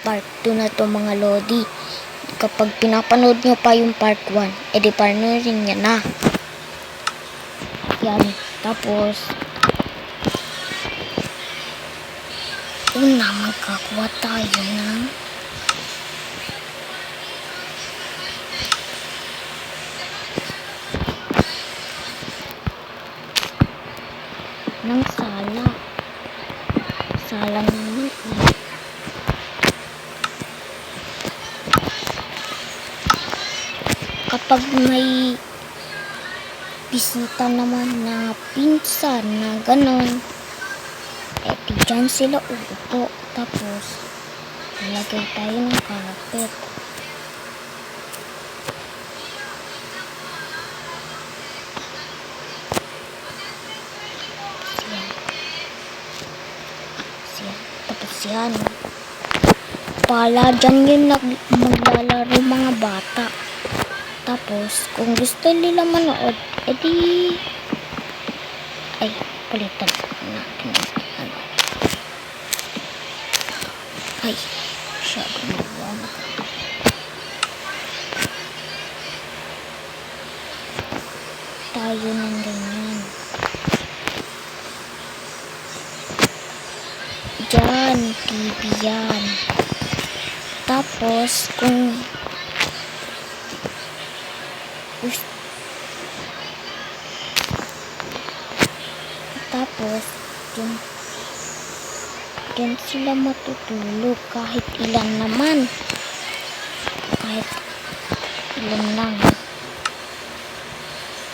part 2 na to mga lodi. Kapag pinapanood nyo pa yung part 1, edi panoorin nyo na. Yan. Tapos, una magkakuha tayo ng sala. Sala naman kapag may bisita naman na pinsan na ganon, di dyan sila uupo. Tapos lalagay tayo ng carpet. Tapos yan, pala dyan yung maglalaro mga bata. Tapos kung gusto nila manood, edi palitan natin siya gumawa tayo ng ganyan. Dyan, TV yan. Tapos kung dyan sila matutulog kahit ilan naman. Kahit ilan lang.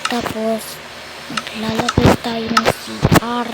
Tapos maglalagay tayo ng CR.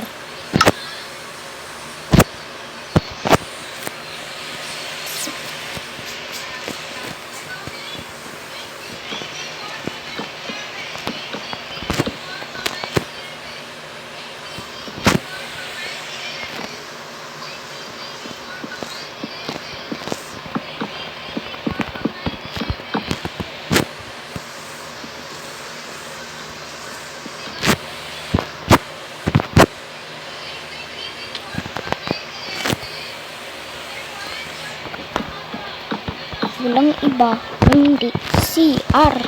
Walang iba kundi CR.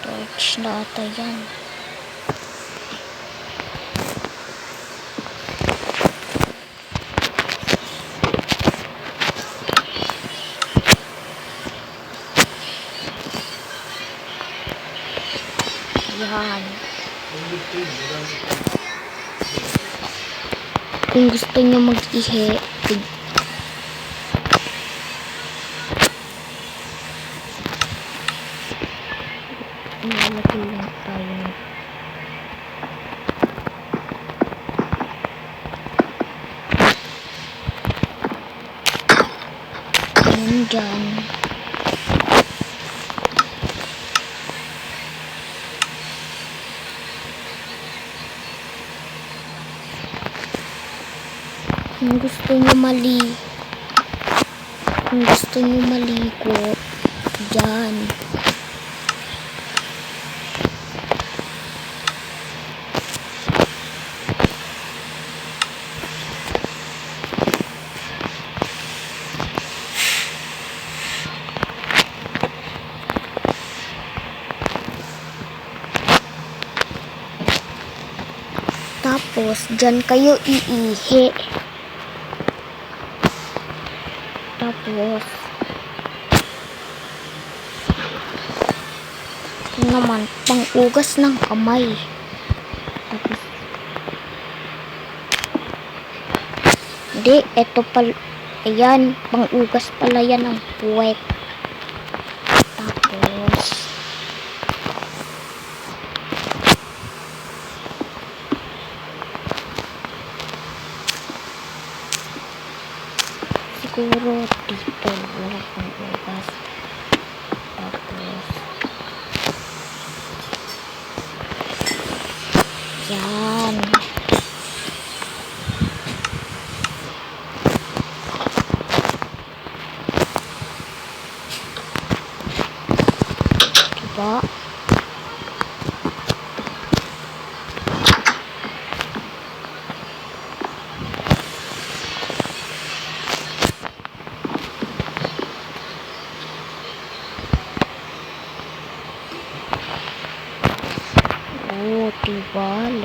Torch na ata yan. Yan. Kung gusto nyo mag-ihi, lalagay lang tayo. Yan dyan. Kung gusto nyo maligo, dyan. Tapos dyan kayo iihi. Tapos naman pang-ugas ng kamay. Tapos eto pala, ayan, pang-ugas pala yan ng puwet. Tapos siguro dito wala pang-ugas. Tapos yan.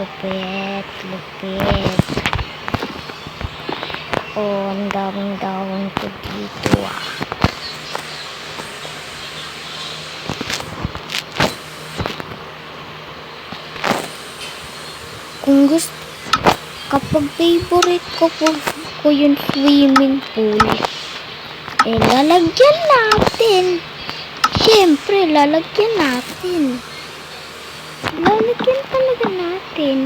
lupit, lupit. Oh, ang daming dahon ko dito ah. Kung gusto, kapag favorite ko yung swimming pool, eh lalagyan natin. Siyempre, lalagyan natin. Lalagyan talaga natin.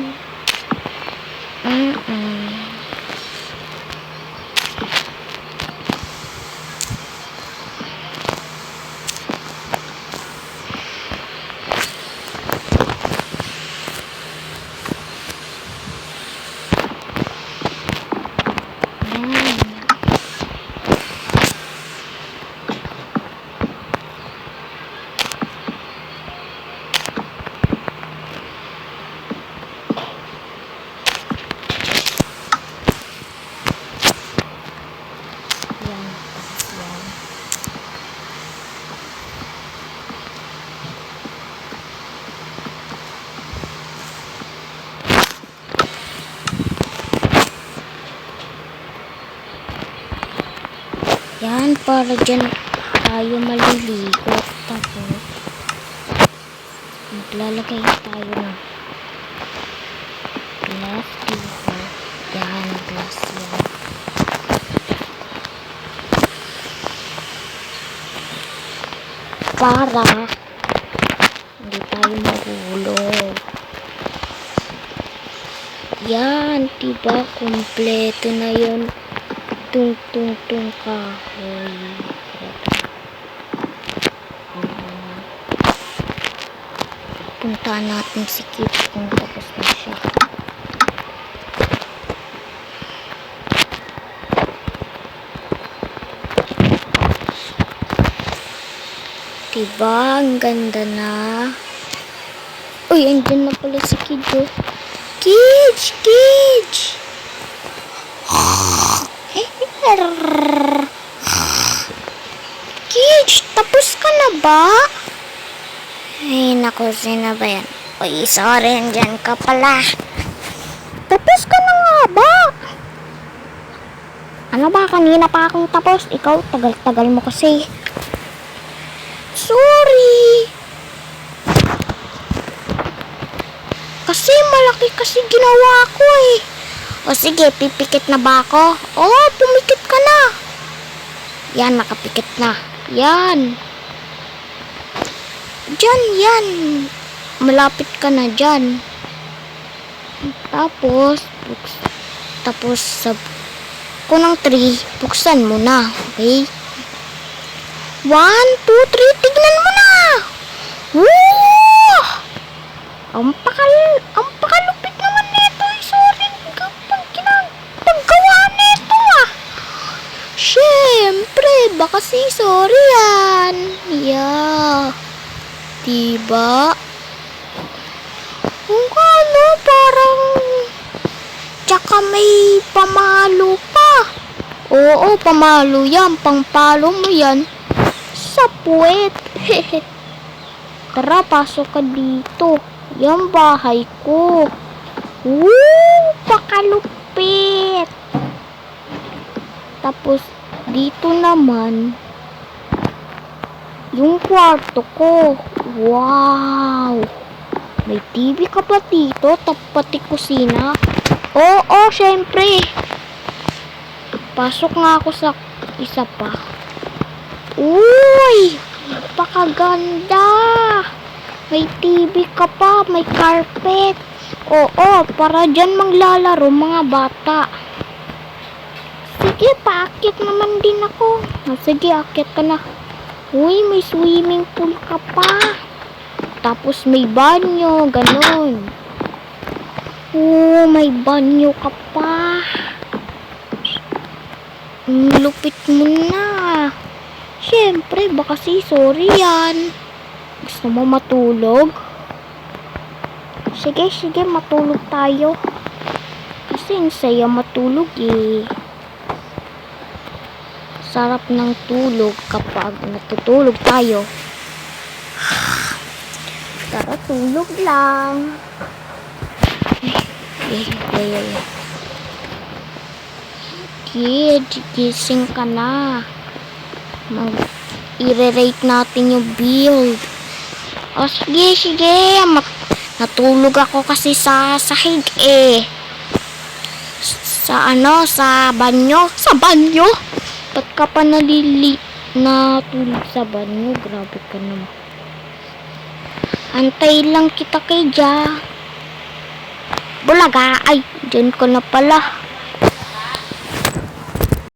Yan, para dyan tayo maliligo. Tapos, maglalagay tayo ng glass dito. Yan, glass yan. Para hindi tayo mahulog. Yan, diba? Kompleto na yun. Tung kahoy. Puntaan natin si Kip kung tapos na siya. Diba? Ang ganda na. Uy, andyan na pala si Kid. Kid! Kid, tapos ka na ba? Ay, naku, sino ba yan? Uy, sorry, andyan ka pala. Tapos ka na nga ba? Ano ba, kanina pa akong tapos. Ikaw, tagal-tagal mo kasi. Sorry. Kasi malaki kasi ginawa ko eh. O sige, pipikit na ba ako? Oo, pumikit ka na. Yan, nakapikit na. Yan. Diyan, yan. Malapit ka na dyan. Tapos sa kunang 3, buksan mo na. Okay? 1, 2, 3, tignan mo na. Woo! Ang pakalupit naman nito. Sorry, paggawa nito ah. Siyempre, baka sorry yan. Yeah. Diba? Kung ano, parang tsaka may pamalo pa. Oo, pamalo yan. Pangpalo mo yan sa puwet. Tara, pasok ka dito. Yan bahay ko. Woo! Pakalupit. Tapos, dito naman, yung kwarto ko. Wow! May TV ka ba dito? Pati kusina? Oo, syempre. Pasok nga ako sa isa pa. Uy! Napakaganda! May TV ka pa, may carpet. Oo, para dyan maglalaro mga bata. Sige, paakyat naman din ako. Sige, akyat ka na. Uy, may swimming pool ka pa. Tapos may banyo, ganun. Oo, may banyo ka pa. Lupit mo na. Siyempre, baka sorry yan. Gusto mo matulog? Sige, matulog tayo. Kasi ang saya matulog eh. Sarap ng tulog kapag natutulog tayo. Tara, tulog lang. Kid, gising ka na. I-rate natin yung build. O sige. Natulog ako kasi sa sahig eh. Sa banyo. Sa banyo? Ba't ka pa natulog sa banyo? Grabe ka naman. Antay lang kita kay Ja. Bulaga. Ay, dyan ko na pala.